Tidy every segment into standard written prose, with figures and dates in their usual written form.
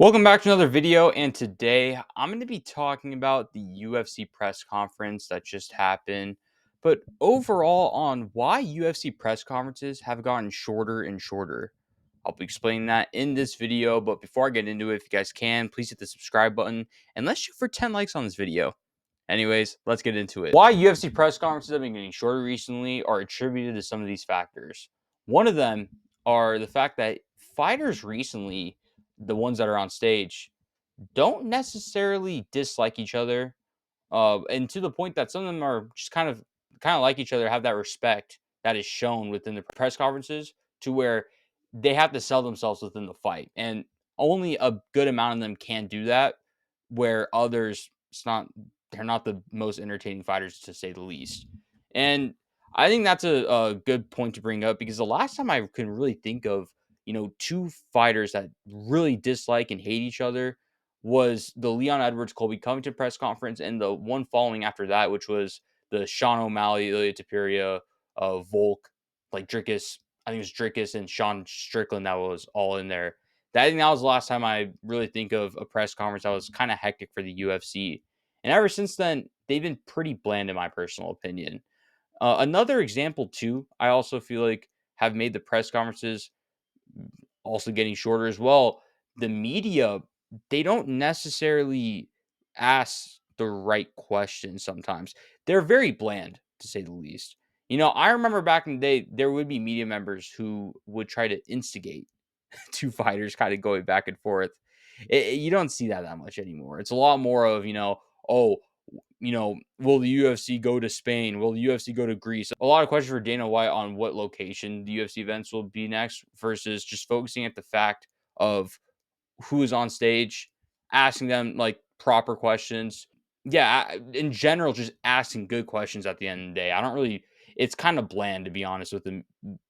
Welcome back to another video, and today I'm going to be talking about the UFC press conference that just happened, but overall on why UFC press conferences have gotten shorter and shorter. I'll be explaining that in this video, but before I get into it, if you guys can, please hit the subscribe button, and let's shoot for 10 likes on this video. Anyways, let's get into it. Why UFC press conferences have been getting shorter recently are attributed to some of these factors. One of them are the fact that fighters recently, the ones that are on stage, don't necessarily dislike each other, and to the point that some of them are just kind of like each other, have that respect that is shown within the press conferences, to where they have to sell themselves within the fight, and only a good amount of them can do that. Where others, they're not the most entertaining fighters, to say the least. And I think that's a good point to bring up, because the last time I can really think of, two fighters that really dislike and hate each other was the Leon Edwards Colby Covington press conference, and the one following after that, which was the Sean O'Malley, Ilya Tapiria, Volk, like Dricus. I think it was Dricus and Sean Strickland that was all in there. I think that was the last time I really think of a press conference that was kind of hectic for the UFC. And ever since then, they've been pretty bland, in my personal opinion. Another example, too, I also feel like have made the press conferences also getting shorter as well. The media, they don't necessarily ask the right questions sometimes. They're very bland, to say the least. I remember back in the day, there would be media members who would try to instigate two fighters kind of going back and forth. You don't see that much anymore. It's a lot more of, oh, will the UFC go to Spain? Will the UFC go to Greece? A lot of questions for Dana White on what location the UFC events will be next, versus just focusing at the fact of who is on stage, asking them like proper questions. Yeah, in general, just asking good questions at the end of the day. I don't really. It's kind of bland, to be honest,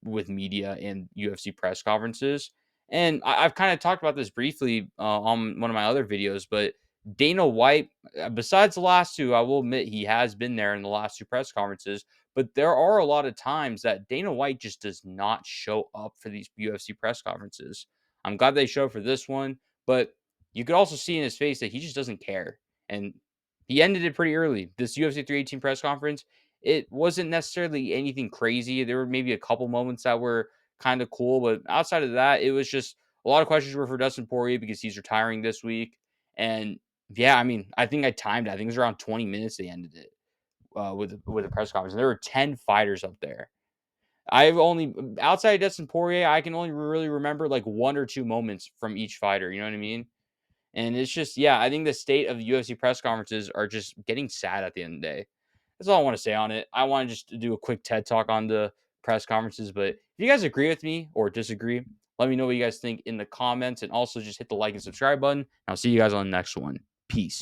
with media and UFC press conferences. And I've kind of talked about this briefly on one of my other videos, but Dana White, besides the last two, I will admit he has been there in the last two press conferences. But there are a lot of times that Dana White just does not show up for these UFC press conferences. I'm glad they showed for this one, but you could also see in his face that he just doesn't care. And he ended it pretty early. This UFC 318 press conference, it wasn't necessarily anything crazy. There were maybe a couple moments that were kind of cool, but outside of that, it was just a lot of questions were for Dustin Poirier because he's retiring this week. And yeah, I mean, I think I timed it. I think it was around 20 minutes they ended it with a press conference. And there were 10 fighters up there. I've only outside of Dustin Poirier, I can only really remember like one or two moments from each fighter. You know what I mean? And it's just, yeah, I think the state of the UFC press conferences are just getting sad at the end of the day. That's all I want to say on it. I want to just do a quick TED talk on the press conferences. But if you guys agree with me or disagree, let me know what you guys think in the comments. And also just hit the like and subscribe button. I'll see you guys on the next one. Peace.